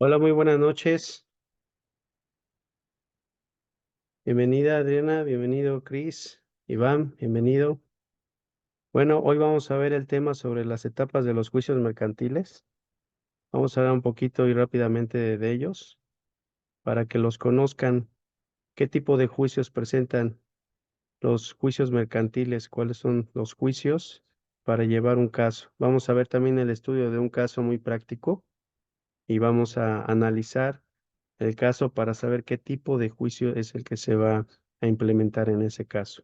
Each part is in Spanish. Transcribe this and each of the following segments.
Hola, muy buenas noches. Bienvenida Adriana, bienvenido Cris, Iván, bienvenido. Bueno, hoy vamos a ver el tema sobre las etapas de los juicios mercantiles. Vamos a hablar un poquito y rápidamente de ellos para que los conozcan. ¿Qué tipo de juicios presentan los juicios mercantiles? ¿Cuáles son los juicios para llevar un caso? Vamos a ver también el estudio de un caso muy práctico y vamos a analizar el caso para saber qué tipo de juicio es el que se va a implementar en ese caso.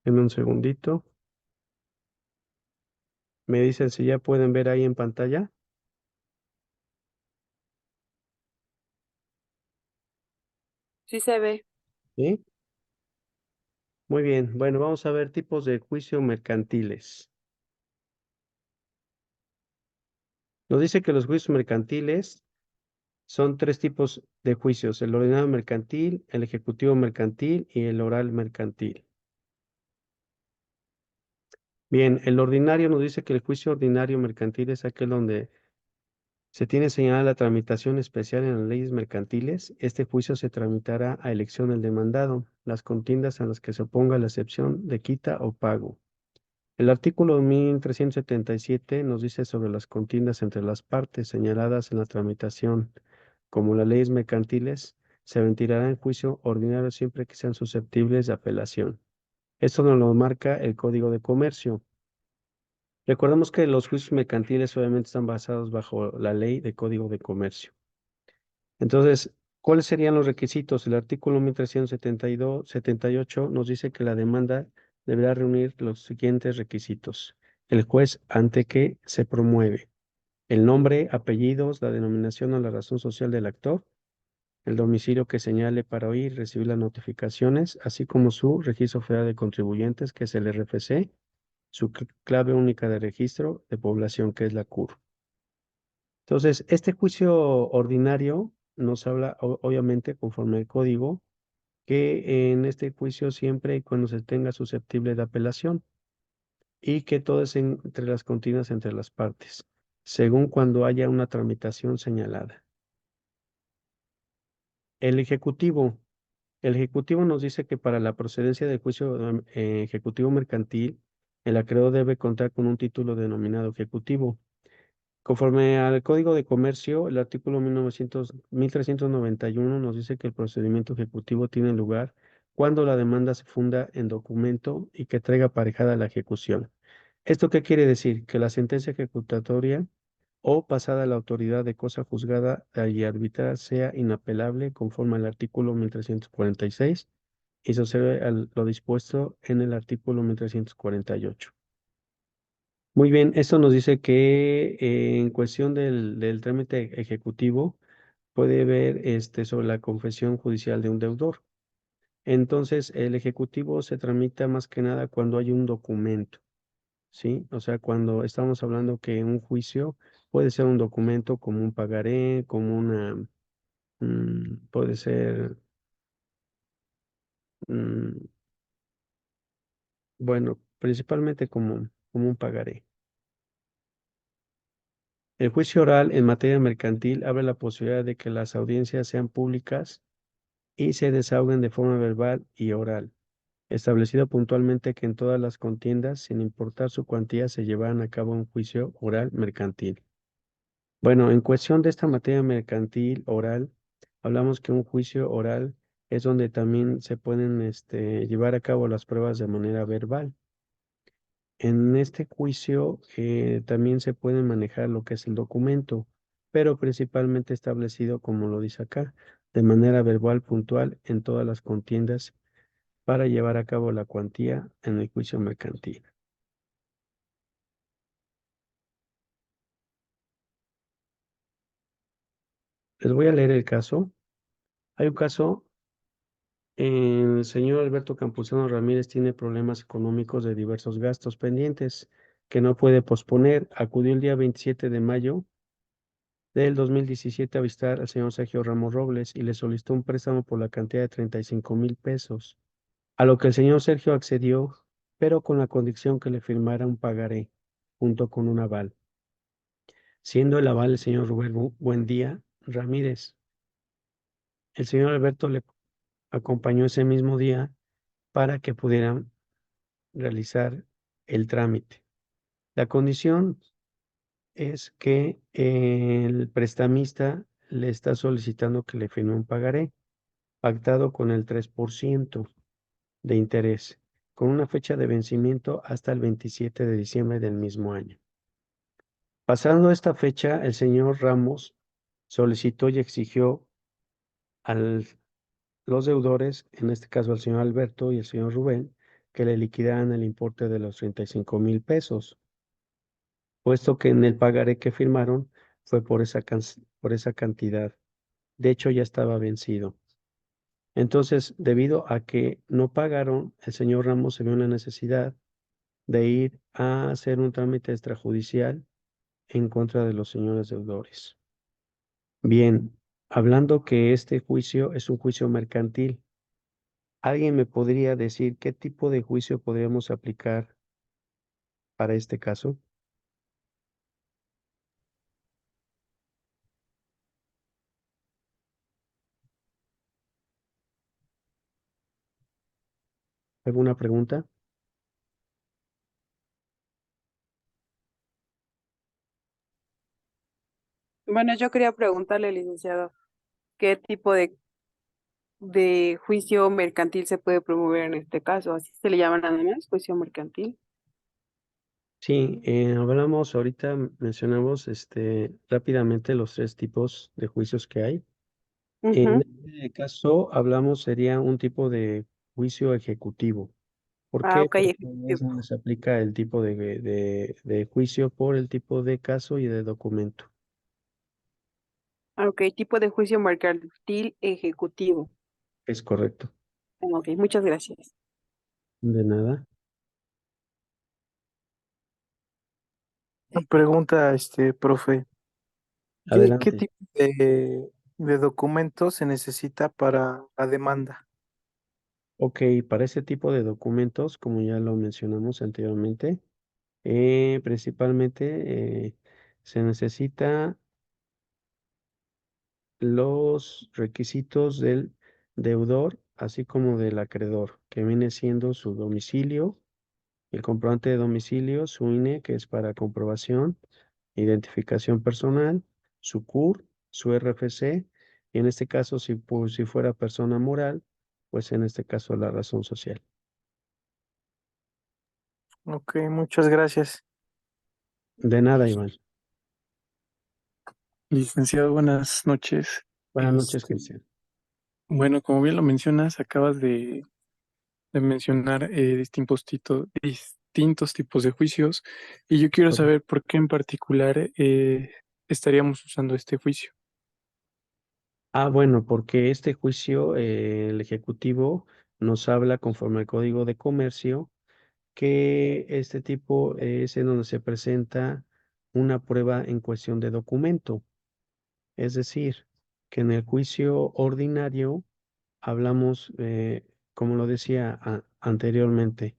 Denme un segundito. Me dicen si ya pueden ver ahí en pantalla. Sí se ve. ¿Sí? Muy bien. Bueno, vamos a ver tipos de juicio mercantiles. Nos dice que los juicios mercantiles son tres tipos de juicios: el ordinario mercantil, el ejecutivo mercantil y el oral mercantil. Bien, el ordinario nos dice que el juicio ordinario mercantil es aquel donde se tiene señalada la tramitación especial en las leyes mercantiles. Este juicio se tramitará a elección del demandado, las contiendas a las que se oponga la excepción de quita o pago. El artículo 1377 nos dice sobre las contiendas entre las partes señaladas en la tramitación, como las leyes mercantiles, se ventilará en juicio ordinario siempre que sean susceptibles de apelación. Esto nos lo marca el Código de Comercio. Recordemos que los juicios mercantiles obviamente están basados bajo la ley de Código de Comercio. Entonces, ¿cuáles serían los requisitos? El artículo 1378 nos dice que la demanda deberá reunir los siguientes requisitos: el juez ante que se promueve, el nombre, apellidos, la denominación o la razón social del actor, el domicilio que señale para oír y recibir las notificaciones, así como su registro federal de contribuyentes, que es el RFC, su clave única de registro de población, que es la CUR. Entonces, este juicio ordinario nos habla, obviamente, conforme al código, que en este juicio siempre y cuando se tenga susceptible de apelación y que todo es entre las contiendas entre las partes, según cuando haya una tramitación señalada. El ejecutivo. El ejecutivo nos dice que para la procedencia del juicio ejecutivo mercantil, el acreedor debe contar con un título denominado ejecutivo. Conforme al Código de Comercio, el artículo 1391 nos dice que el procedimiento ejecutivo tiene lugar cuando la demanda se funda en documento y que traiga aparejada la ejecución. ¿Esto qué quiere decir? Que la sentencia ejecutatoria o pasada a la autoridad de cosa juzgada y arbitrar sea inapelable conforme al artículo 1346 y se observe lo dispuesto en el artículo 1348. Muy bien, esto nos dice que en cuestión del trámite ejecutivo puede ver sobre la confesión judicial de un deudor. Entonces, el ejecutivo se tramita más que nada cuando hay un documento, ¿sí? O sea, cuando estamos hablando que un juicio puede ser un documento como un pagaré, como puede ser, mm, bueno, principalmente como un pagaré. El juicio oral en materia mercantil abre la posibilidad de que las audiencias sean públicas y se desahoguen de forma verbal y oral, establecido puntualmente que en todas las contiendas, sin importar su cuantía, se llevarán a cabo un juicio oral mercantil. Bueno, en cuestión de esta materia mercantil oral, hablamos que un juicio oral es donde también se pueden llevar a cabo las pruebas de manera verbal. En este juicio también se puede manejar lo que es el documento, pero principalmente establecido, como lo dice acá, de manera verbal puntual en todas las contiendas para llevar a cabo la cuantía en el juicio mercantil. Les voy a leer el caso. Hay un caso, el señor Alberto Campuzano Ramírez tiene problemas económicos de diversos gastos pendientes que no puede posponer. Acudió el día 27 de mayo del 2017 a visitar al señor Sergio Ramos Robles y le solicitó un préstamo por la cantidad de 35,000 pesos, a lo que el señor Sergio accedió pero con la condición que le firmara un pagaré junto con un aval, siendo el aval el señor Rubén Buendía Ramírez. El señor Alberto le acompañó ese mismo día para que pudieran realizar el trámite. La condición es que el prestamista le está solicitando que le firme un pagaré pactado con el 3% de interés, con una fecha de vencimiento hasta el 27 de diciembre del mismo año. Pasando esta fecha, el señor Ramos solicitó y exigió a los deudores, en este caso al señor Alberto y el señor Rubén, que le liquidaran el importe de los 35,000 pesos, puesto que en el pagaré que firmaron fue por esa cantidad. De hecho, ya estaba vencido. Entonces, debido a que no pagaron, el señor Ramos se vio en la necesidad de ir a hacer un trámite extrajudicial en contra de los señores deudores. Bien, hablando que este juicio es un juicio mercantil, ¿alguien me podría decir qué tipo de juicio podríamos aplicar para este caso? ¿Alguna pregunta? Bueno, yo quería preguntarle, licenciado, ¿qué tipo de juicio mercantil se puede promover en este caso? ¿Así se le llama nada más, juicio mercantil? Sí, hablamos ahorita, mencionamos rápidamente los tres tipos de juicios que hay. En Ujú. este caso, hablamos, sería un tipo de juicio ejecutivo. ¿Por Ah, qué? ok, Porque es ejecutivo. donde se aplica el tipo de juicio por el tipo de caso y de documento. Ah, ok, tipo de juicio mercantil ejecutivo. Es correcto. Ah, ok, muchas gracias. De nada. Pregunta, profe, ¿qué Adelante. tipo de documentos se necesita para la demanda? Ok, para ese tipo de documentos, como ya lo mencionamos anteriormente, principalmente se necesita los requisitos del deudor, así como del acreedor, que viene siendo su domicilio, el comprobante de domicilio, su INE, que es para comprobación, identificación personal, su CUR, su RFC, y en este caso, si fuera persona moral, pues en este caso la razón social. Ok, muchas gracias. De nada, Iván. Licenciado, buenas noches. Buenas noches, Cristian. Bueno, como bien lo mencionas, acabas de mencionar distintos tipos de juicios y yo quiero saber por qué en particular estaríamos usando este juicio. Bueno, porque este juicio, el Ejecutivo nos habla conforme al Código de Comercio que este tipo es en donde se presenta una prueba en cuestión de documento. Es decir, que en el juicio ordinario hablamos, como lo decía anteriormente,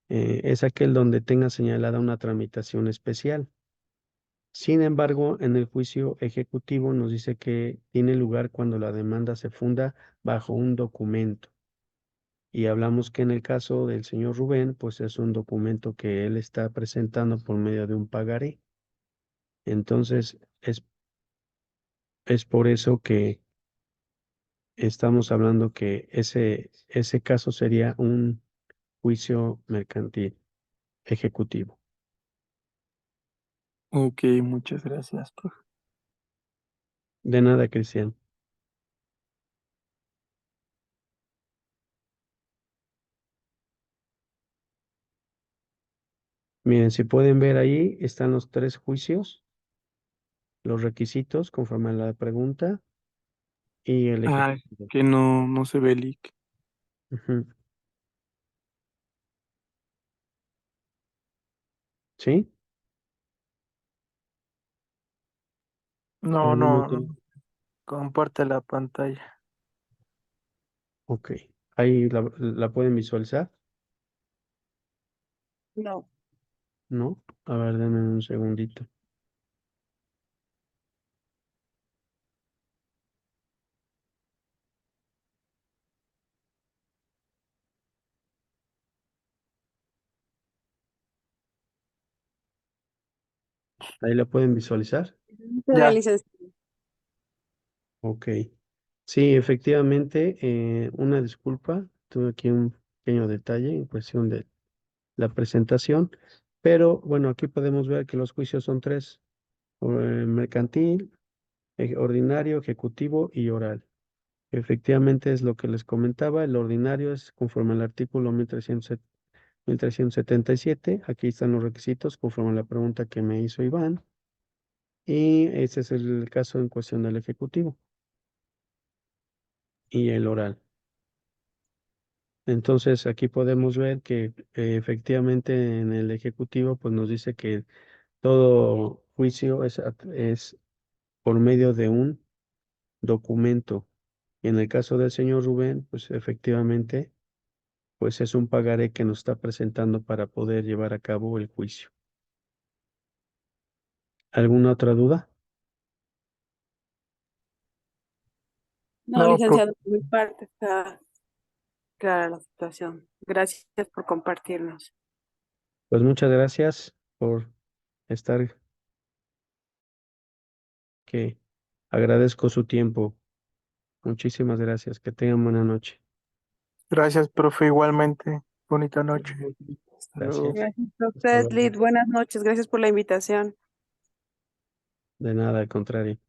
es aquel donde tenga señalada una tramitación especial. Sin embargo, en el juicio ejecutivo nos dice que tiene lugar cuando la demanda se funda bajo un documento. Y hablamos que en el caso del señor Rubén, pues es un documento que él está presentando por medio de un pagaré. Entonces, es por eso que estamos hablando que ese caso sería un juicio mercantil ejecutivo. Ok, muchas gracias, profe. De nada, Cristian. Miren, si pueden ver ahí, están los tres juicios, los requisitos conforme a la pregunta y el Ah, ejecutivo. que no se ve el link. Ujú. ¿Sí? No, ¿Algún no, otro? comparte la pantalla. Ok. Ahí la pueden visualizar. No. ¿No? A ver, denme un segundito. Ahí la pueden visualizar. La Ya, licenciada. Ok. Sí, efectivamente, una disculpa. Tuve aquí un pequeño detalle en cuestión de la presentación. Pero bueno, aquí podemos ver que los juicios son tres: mercantil, ordinario, ejecutivo y oral. Efectivamente es lo que les comentaba. El ordinario es conforme al artículo 1377. Aquí están los requisitos conforme a la pregunta que me hizo Iván. Y ese es el caso en cuestión del ejecutivo y el oral. Entonces aquí podemos ver que efectivamente en el ejecutivo pues nos dice que todo juicio es por medio de un documento. Y en el caso del señor Rubén, pues efectivamente pues es un pagaré que nos está presentando para poder llevar a cabo el juicio. ¿Alguna otra duda? No, no, profe. licenciado, por mi parte está clara la situación. Gracias por compartirnos. Pues muchas gracias por estar, que agradezco su tiempo. Muchísimas gracias. Que tengan buena noche. Gracias, profe, igualmente. Bonita noche. Hasta luego. Gracias. Gracias a Hasta usted, luego. Lid. Buenas noches. Gracias por la invitación. De nada, al contrario.